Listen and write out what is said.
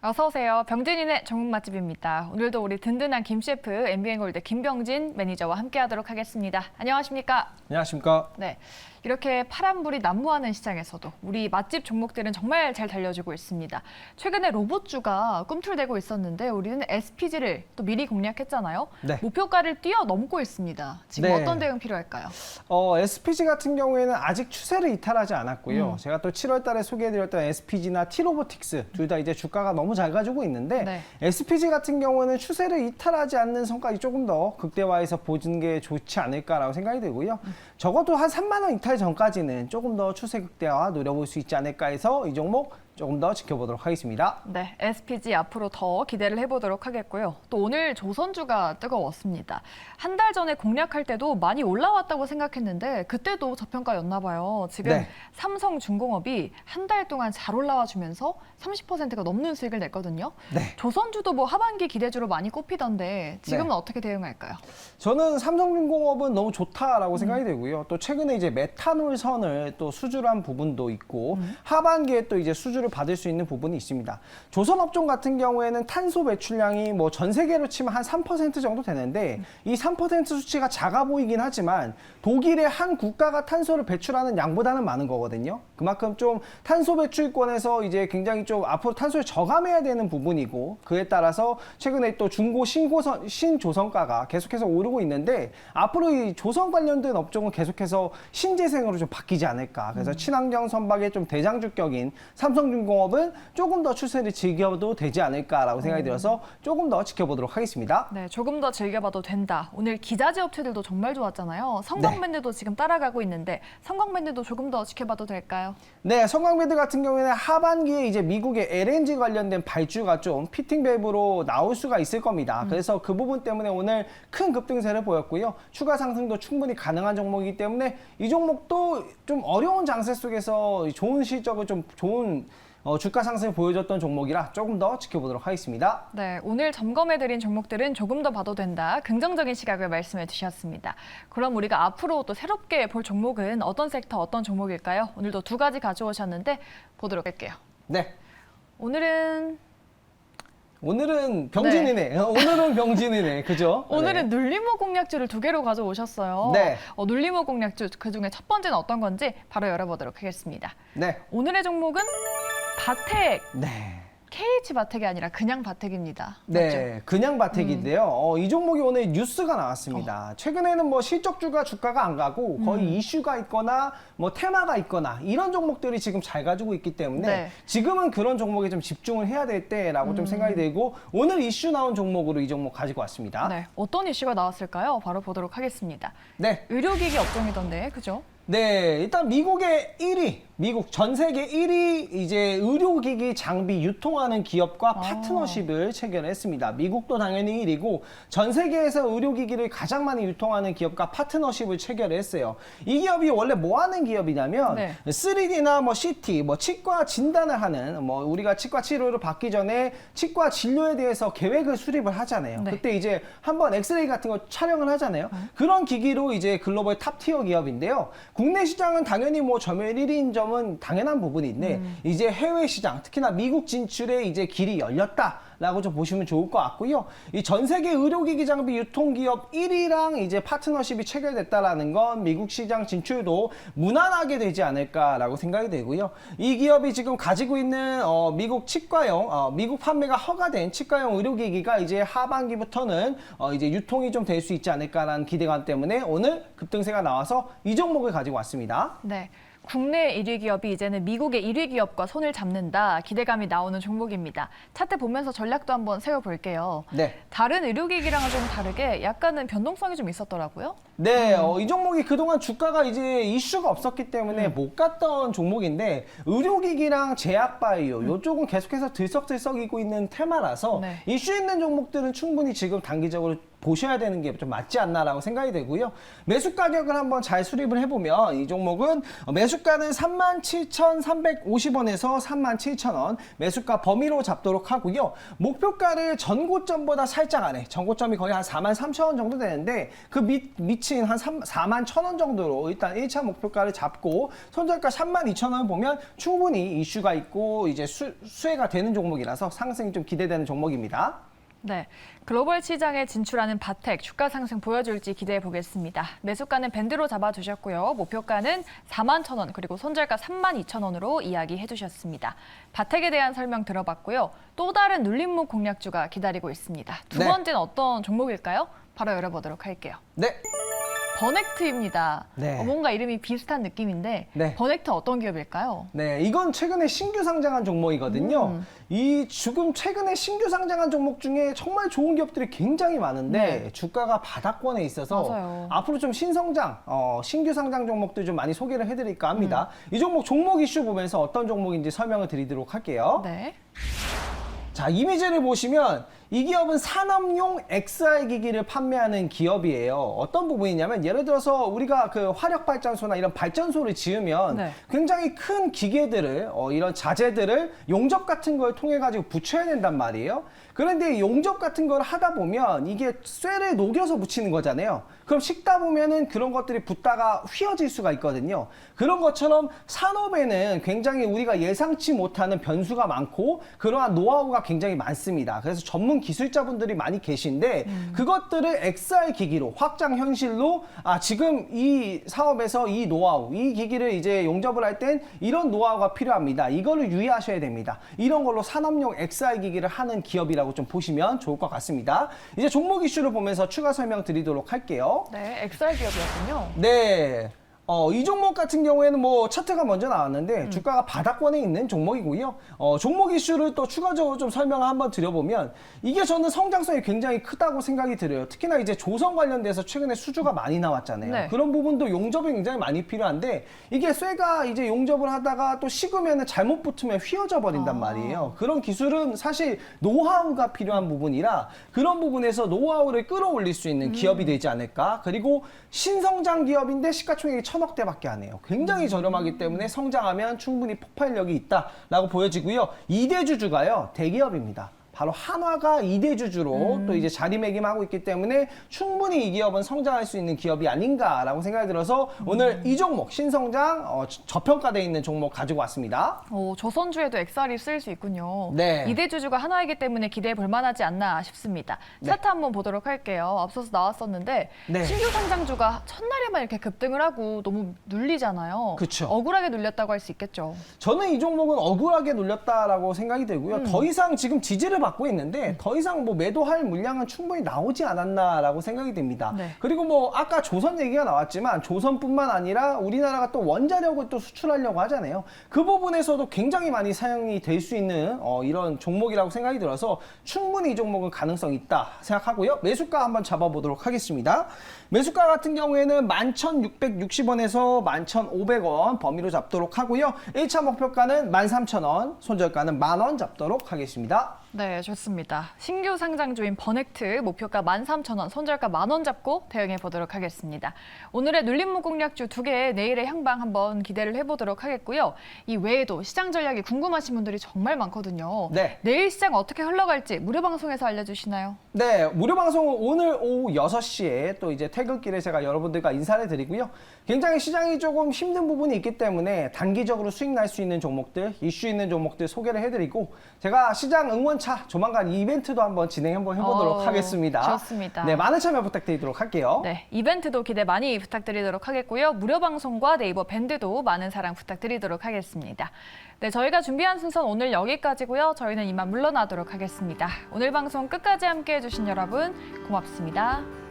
어서 오세요. 병진이네 전국 맛집입니다. 오늘도 우리 든든한 김 셰프, MBN골드 김병진 매니저와 함께하도록 하겠습니다. 안녕하십니까? 안녕하십니까? 네, 이렇게 파란불이 난무하는 시장에서도 우리 맛집 종목들은 정말 잘 달려주고 있습니다. 최근에 로봇주가 꿈틀대고 있었는데 우리는 SPG를 또 미리 공략했잖아요. 네. 목표가를 뛰어넘고 있습니다. 지금 네. 어떤 대응 필요할까요? SPG 같은 경우에는 아직 추세를 이탈하지 않았고요. 제가 또 7월 달에 소개해드렸던 SPG나 T로보틱스 둘 다 이제 주가가 너무 잘 가지고 있는데 네. SPG 같은 경우는 추세를 이탈하지 않는 선까지 조금 더 극대화해서 보는 게 좋지 않을까라고 생각이 들고요. 적어도 한 3만 원 이탈 전까지는 조금 더 추세 극대화 노려볼 수 있지 않을까 해서 이 종목 조금 더 지켜보도록 하겠습니다. 네, SPG 앞으로 더 기대를 해보도록 하겠고요. 또 오늘 조선주가 뜨거웠습니다. 한 달 전에 공략할 때도 많이 올라왔다고 생각했는데 그때도 저평가였나 봐요. 지금 네. 삼성중공업이 한 달 동안 잘 올라와 주면서 30%가 넘는 수익을 냈거든요. 네. 조선주도 뭐 하반기 기대주로 많이 꼽히던데 지금은 네. 어떻게 대응할까요? 저는 삼성중공업은 너무 좋다라고 생각이 되고요. 또 최근에 이제 메탄올 선을 또 수주한 부분도 있고 하반기에 또 이제 수주를 받을 수 있는 부분이 있습니다. 조선업종 같은 경우에는 탄소 배출량이 뭐 전 세계로 치면 한 3% 정도 되는데 이 3% 수치가 작아 보이긴 하지만 독일의 한 국가가 탄소를 배출하는 양보다는 많은 거거든요. 그만큼 좀 탄소 배출권에서 이제 굉장히 좀 앞으로 탄소를 저감해야 되는 부분이고 그에 따라서 최근에 또 중고 신조선가가 계속해서 오르고 있는데 앞으로 이 조선 관련된 업종은 계속해서 신재생으로 좀 바뀌지 않을까. 그래서 친환경 선박의 좀 대장주격인 삼성중공업은 조금 더 추세를 즐겨도 되지 않을까라고 생각이 들어서 조금 더 지켜보도록 하겠습니다. 네, 조금 더 즐겨봐도 된다. 오늘 기자재 업체들도 정말 좋았잖아요. 성광밴드도 지금 따라가고 있는데 성광밴드도 조금 더 지켜봐도 될까요? 네, 성광밴드 같은 경우에는 하반기에 이제 미국의 LNG 관련된 발주가 좀 피팅 밸브로 나올 수가 있을 겁니다. 그래서 그 부분 때문에 오늘 큰 급등세를 보였고요. 추가 상승도 충분히 가능한 종목이기 때문에 이 종목도 좀 어려운 장세 속에서 좋은 실적을 좀 좋은 주가 상승을 보여줬던 종목이라 조금 더 지켜보도록 하겠습니다. 네, 오늘 점검해드린 종목들은 조금 더 봐도 된다. 긍정적인 시각을 말씀해 주셨습니다. 그럼 우리가 앞으로 또 새롭게 볼 종목은 어떤 섹터, 어떤 종목일까요? 오늘도 두 가지 가져오셨는데 보도록 할게요. 네. 오늘은 병진이네. 오늘은 병진이네. 그죠? 오늘은 네. 눌리모 공략주를 두 개로 가져오셨어요. 네. 눌리모 공략주 그중에 첫 번째는 어떤 건지 바로 열어보도록 하겠습니다. 네. 오늘의 종목은 바텍. 네. KH바텍이 아니라 그냥 바텍입니다. 네, 그냥 바텍인데요. 이 종목이 오늘 뉴스가 나왔습니다. 최근에는 뭐 실적주가 주가가 안 가고 거의 이슈가 있거나 뭐 테마가 있거나 이런 종목들이 지금 잘 가지고 있기 때문에 네. 지금은 그런 종목에 좀 집중을 해야 될 때라고 좀 생각이 들고 오늘 이슈 나온 종목으로 이 종목 가지고 왔습니다. 네, 어떤 이슈가 나왔을까요? 바로 보도록 하겠습니다. 네. 의료기기 업종이던데, 그죠? 네, 일단 미국의 1위, 미국 전 세계 1위 이제 의료기기 장비 유통하는 기업과 파트너십을 체결했습니다. 미국도 당연히 1위고 전 세계에서 의료기기를 가장 많이 유통하는 기업과 파트너십을 체결했어요. 이 기업이 원래 뭐 하는 기업이냐면 네. 3D나 뭐 CT, 뭐 치과 진단을 하는 뭐 우리가 치과 치료를 받기 전에 치과 진료에 대해서 계획을 수립을 하잖아요. 네. 그때 이제 한번 엑스레이 같은 거 촬영을 하잖아요. 그런 기기로 이제 글로벌 탑티어 기업인데요. 국내 시장은 당연히 뭐 점유율 1위인 점은 당연한 부분인데 이제 해외 시장, 특히나 미국 진출에 이제 길이 열렸다라고 좀 보시면 좋을 것 같고요. 이 전 세계 의료기기 장비 유통기업 1위랑 이제 파트너십이 체결됐다라는 건 미국 시장 진출도 무난하게 되지 않을까라고 생각이 되고요. 이 기업이 지금 가지고 있는 미국 치과용, 미국 판매가 허가된 치과용 의료기기가 이제 하반기부터는 이제 유통이 좀 될 수 있지 않을까라는 기대감 때문에 오늘 급등세가 나와서 이 종목을 가지고 왔습니다. 네. 국내 1위 기업이 이제는 미국의 1위 기업과 손을 잡는다. 기대감이 나오는 종목입니다. 차트 보면서 전략도 한번 세워볼게요. 네. 다른 의료기기랑은 좀 다르게 약간은 변동성이 좀 있었더라고요. 네, 이 종목이 그동안 주가가 이제 이슈가 없었기 때문에 못 갔던 종목인데 의료기기랑 제약바이오 이쪽은 계속해서 들썩들썩이고 있는 테마라서 네. 이슈 있는 종목들은 충분히 지금 단기적으로 보셔야 되는 게 좀 맞지 않나라고 생각이 되고요. 매수 가격을 한번 잘 수립을 해보면 이 종목은 매수가는 37,350원에서 37,000원 매수가 범위로 잡도록 하고요. 목표가를 전고점보다 살짝 아래, 전고점이 거의 한 43,000원 정도 되는데 그 밑인 한 41,000원 정도로 일단 1차 목표가를 잡고 손절가 32,000원을 보면 충분히 이슈가 있고 이제 수혜가 되는 종목이라서 상승이 좀 기대되는 종목입니다. 네, 글로벌 시장에 진출하는 바텍 주가 상승 보여줄지 기대해 보겠습니다. 매수가는 밴드로 잡아두셨고요. 목표가는 41,000원 그리고 손절가 32,000원으로 이야기해 주셨습니다. 바텍에 대한 설명 들어봤고요. 또 다른 눌림목 공략주가 기다리고 있습니다. 두 네. 번째는 어떤 종목일까요? 바로 열어보도록 할게요. 네. 버넥트입니다. 네. 뭔가 이름이 비슷한 느낌인데 네. 버넥트 어떤 기업일까요? 네, 이건 최근에 신규 상장한 종목이거든요. 이 지금 최근에 신규 상장한 종목 중에 정말 좋은 기업들이 굉장히 많은데 네. 주가가 바닥권에 있어서 맞아요. 앞으로 좀 신성장, 신규 상장 종목들 좀 많이 소개를 해드릴까 합니다. 이 종목 이슈 보면서 어떤 종목인지 설명을 드리도록 할게요. 네. 자, 이미지를 보시면 이 기업은 산업용 XR 기기를 판매하는 기업이에요. 어떤 부분이냐면 예를 들어서 우리가 그 화력 발전소나 이런 발전소를 지으면 네. 굉장히 큰 기계들을 이런 자재들을 용접 같은 걸 통해 가지고 붙여야 된단 말이에요. 그런데 용접 같은 걸 하다 보면 이게 쇠를 녹여서 붙이는 거잖아요. 그럼 식다 보면은 그런 것들이 붙다가 휘어질 수가 있거든요. 그런 것처럼 산업에는 굉장히 우리가 예상치 못하는 변수가 많고 그러한 노하우가 굉장히 많습니다. 그래서 전문 기술자분들이 많이 계신데 그것들을 XR 기기로 확장 현실로 지금 이 사업에서 이 노하우, 이 기기를 이제 용접을 할 땐 이런 노하우가 필요합니다. 이거를 유의하셔야 됩니다. 이런 걸로 산업용 XR 기기를 하는 기업이라고 좀 보시면 좋을 것 같습니다. 이제 종목 이슈를 보면서 추가 설명 드리도록 할게요. 네, XR 기업이었군요. 네. 이 종목 같은 경우에는 뭐 차트가 먼저 나왔는데 주가가 바닥권에 있는 종목이고요. 종목 이슈를 또 추가적으로 좀 설명을 한번 드려보면 이게 저는 성장성이 굉장히 크다고 생각이 들어요. 특히나 이제 조선 관련돼서 최근에 수주가 많이 나왔잖아요. 네. 그런 부분도 용접이 굉장히 많이 필요한데 이게 쇠가 이제 용접을 하다가 또 식으면 잘못 붙으면 휘어져 버린단 말이에요. 그런 기술은 사실 노하우가 필요한 부분이라 그런 부분에서 노하우를 끌어올릴 수 있는 기업이 되지 않을까. 그리고 신성장 기업인데 시가총액이 1,000억대밖에 안 해요. 굉장히 저렴하기 때문에 성장하면 충분히 폭발력이 있다라고 보여지고요. 2대 주주가요, 대기업입니다. 바로 한화가 2대 주주로 또 이제 자리매김하고 있기 때문에 충분히 이 기업은 성장할 수 있는 기업이 아닌가라고 생각이 들어서 오늘 이 종목 신성장 저평가되어 있는 종목 가지고 왔습니다. 조선주에도 XR이 쓰일 수 있군요. 네. 2대 주주가 하나이기 때문에 기대해 볼 만하지 않나 싶습니다. 네. 차트 한번 보도록 할게요. 앞서서 나왔었는데 네. 신규 상장주가 첫날에만 이렇게 급등을 하고 너무 눌리잖아요. 그쵸. 억울하게 눌렸다고 할 수 있겠죠. 저는 이 종목은 억울하게 눌렸다라고 생각이 되고요. 더 이상 지금 지지를 받고 있는데 더 이상 뭐 매도할 물량은 충분히 나오지 않았나라고 생각이 됩니다. 네. 그리고 뭐 아까 조선 얘기가 나왔지만 조선뿐만 아니라 우리나라가 또 원자력을 또 수출하려고 하잖아요. 그 부분에서도 굉장히 많이 사용이 될 수 있는 이런 종목이라고 생각이 들어서 충분히 이 종목은 가능성이 있다 생각하고요. 매수가 한번 잡아보도록 하겠습니다. 매수가 같은 경우에는 11,660원에서 11,500원 범위로 잡도록 하고요. 1차 목표가는 13,000원, 손절가는 10,000원 잡도록 하겠습니다. 네, 좋습니다. 신규 상장주인 버넥트 목표가 13,000원, 손절가 10,000원 잡고 대응해 보도록 하겠습니다. 오늘의 눌림목 공략주 2개 내일의 향방 한번 기대를 해보도록 하겠고요. 이 외에도 시장 전략이 궁금하신 분들이 정말 많거든요. 네. 내일 시장 어떻게 흘러갈지 무료 방송에서 알려주시나요? 네, 무료 방송은 오늘 오후 6시에 또 이제 퇴근길에 제가 여러분들과 인사를 드리고요. 굉장히 시장이 조금 힘든 부분이 있기 때문에 단기적으로 수익 날 수 있는 종목들, 이슈 있는 종목들 소개를 해드리고 제가 시장 응원차 조만간 이벤트도 한번 진행해 보도록 하겠습니다. 좋습니다. 네, 많은 참여 부탁드리도록 할게요. 네, 이벤트도 기대 많이 부탁드리도록 하겠고요. 무료 방송과 네이버 밴드도 많은 사랑 부탁드리도록 하겠습니다. 네, 저희가 준비한 순서는 오늘 여기까지고요. 저희는 이만 물러나도록 하겠습니다. 오늘 방송 끝까지 함께해 주신 여러분 고맙습니다.